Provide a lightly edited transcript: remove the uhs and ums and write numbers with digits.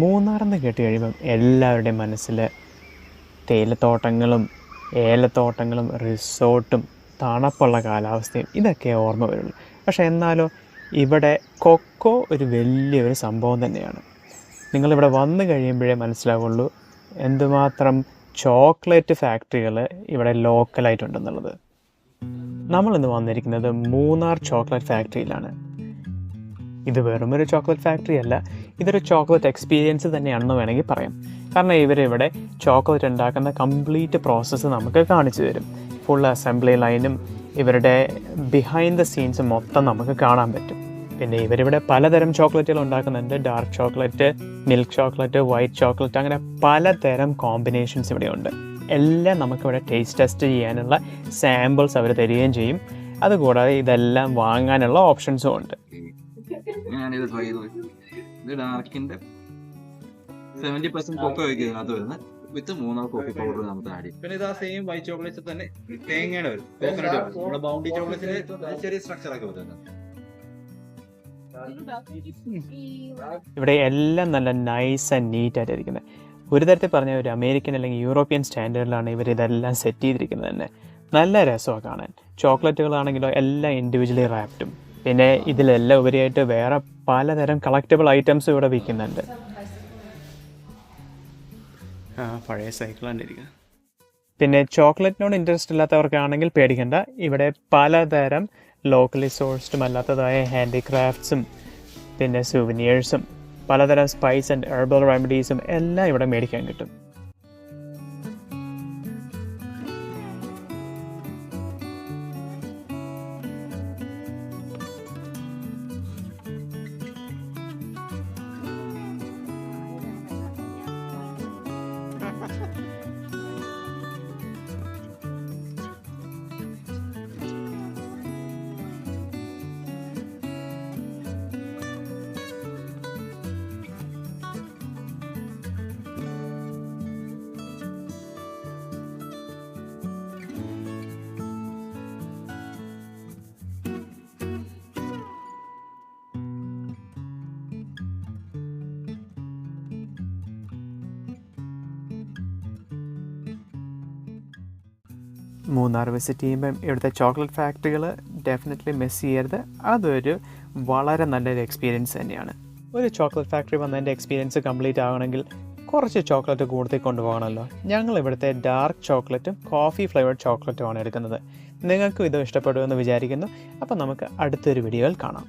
മൂന്നാറെന്ന് കേട്ട് കഴിയുമ്പം എല്ലാവരുടെയും മനസ്സിൽ തേയിലത്തോട്ടങ്ങളും ഏലത്തോട്ടങ്ങളും റിസോർട്ടും തണുപ്പുള്ള കാലാവസ്ഥയും ഇതൊക്കെ ഓർമ്മ വരുള്ളൂ. പക്ഷേ എന്നാലോ ഇവിടെ കൊക്കോ ഒരു വലിയൊരു സംഭവം തന്നെയാണ്. നിങ്ങളിവിടെ വന്നു കഴിയുമ്പോഴേ മനസ്സിലാവുള്ളൂ എന്തുമാത്രം ചോക്ലേറ്റ് ഫാക്ടറികൾ ഇവിടെ ലോക്കലായിട്ടുണ്ടെന്നുള്ളത്. നമ്മളിന്ന് വന്നിരിക്കുന്നത് മൂന്നാർ ചോക്ലേറ്റ് ഫാക്ടറിയിലാണ്. ഇത് വെറുമൊരു ചോക്ലേറ്റ് ഫാക്ടറി അല്ല, ഇതൊരു ചോക്ലേറ്റ് എക്സ്പീരിയൻസ് തന്നെയാണെന്ന് വേണമെങ്കിൽ പറയാം. കാരണം ഇവരിവിടെ ചോക്ലേറ്റ് ഉണ്ടാക്കുന്ന കംപ്ലീറ്റ് പ്രോസസ്സ് നമുക്ക് കാണിച്ചു തരും. ഫുൾ അസംബ്ലി ലൈനും ഇവരുടെ ബിഹൈൻഡ് ദ സീൻസ് മൊത്തം നമുക്ക് കാണാൻ പറ്റും. പിന്നെ ഇവരിവിടെ പലതരം ചോക്ലേറ്റുകൾ ഉണ്ടാക്കുന്നുണ്ട്. Dark chocolate, milk chocolate, white chocolate, അങ്ങനെ പലതരം കോമ്പിനേഷൻസ് ഇവിടെയുണ്ട്. എല്ലാം നമുക്കിവിടെ ടേസ്റ്റ് ടെസ്റ്റ് ചെയ്യാനുള്ള സാമ്പിൾസ് അവർ തരികയും ചെയ്യും. അതുകൂടാതെ ഇതെല്ലാം വാങ്ങാനുള്ള ഓപ്ഷൻസും ഉണ്ട്. ഞാനിത് ട്രൈ ചെയ്തു. ഇത് ഡാർക്കിന്റെ 70% കൊക്കോ അത് വരുന്നത് വിത്ത് മൂന്നാർ കോഫി പൗഡർ നമുക്ക് ആഡ് ചെയ്യും. പിന്നെ ഇത് ആ സെയിം വൈറ്റ് ചോക്ലേറ്റ്സ് തന്നെ തേങ്ങയുടെ വരും, കോക്കനട്ട് വരും. നമ്മുടെ ബൗണ്ടി ചോക്ലേറ്റിന് ചെറിയ സ്ട്രക്ചർ ഒക്കെ വരുന്നത്. ഇവിടെ എല്ലാം നല്ല നൈസ് ആൻഡ് നീറ്റ് ആയിട്ടിരിക്കുന്നത്. ഒരു തരത്തിൽ പറഞ്ഞ ഒരു അമേരിക്കൻ അല്ലെങ്കിൽ യൂറോപ്യൻ സ്റ്റാൻഡേർഡിലാണ് ഇവർ ഇതെല്ലാം സെറ്റ് ചെയ്തിരിക്കുന്നത് തന്നെ. നല്ല രസമാണ് കാണാൻ. ചോക്ലേറ്റുകളാണെങ്കിലോ എല്ലാം ഇൻഡിവിജ്വലി റാപ്റ്റും. പിന്നെ ഇതിലെല്ലാം ഉപരിയായിട്ട് വേറെ പലതരം കളക്റ്റബിൾ ഐറ്റംസ് ഇവിടെ വിൽക്കുന്നുണ്ട്. പഴയ സൈക്കിളാണ് ഇരിക്കുക. പിന്നെ ചോക്ലേറ്റിനോട് ഇൻട്രസ്റ്റ് ഇല്ലാത്തവർക്കാണെങ്കിൽ പേടിക്കേണ്ട. ഇവിടെ പലതരം ലോക്കലി സോഴ്സ്ഡും അല്ലാത്തതായ ഹാൻഡിക്രാഫ്റ്റ്സും പിന്നെ സുവനിയേഴ്സും പലതരം സ്പൈസ് ആൻഡ് ഹെർബൽ റെമഡീസും എല്ലാം ഇവിടെ മേടിക്കാൻ കിട്ടും. മൂന്നാർ വിസിറ്റ് ചെയ്യുമ്പം ഇവിടുത്തെ ചോക്ലേറ്റ് ഫാക്ടറികൾ ഡെഫിനറ്റ്ലി മിസ് ചെയ്യരുത്. അതൊരു വളരെ നല്ലൊരു എക്സ്പീരിയൻസ് തന്നെയാണ്. ഒരു ചോക്ലേറ്റ് ഫാക്ടറി വന്നതിൻ്റെ എക്സ്പീരിയൻസ് കംപ്ലീറ്റ് ആകണമെങ്കിൽ കുറച്ച് ചോക്ലേറ്റ് കൂടുതൽ കൊണ്ടുപോകണമല്ലോ. ഞങ്ങൾ ഇവിടുത്തെ ഡാർക്ക് ചോക്ലേറ്റും കോഫി ഫ്ലേവർഡ് ചോക്ലേറ്റുമാണ് എടുക്കുന്നത്. നിങ്ങൾക്കും ഇത് ഇഷ്ടപ്പെടുമെന്ന് വിചാരിക്കുന്നു. അപ്പോൾ നമുക്ക് അടുത്തൊരു വീഡിയോയിൽ കാണാം.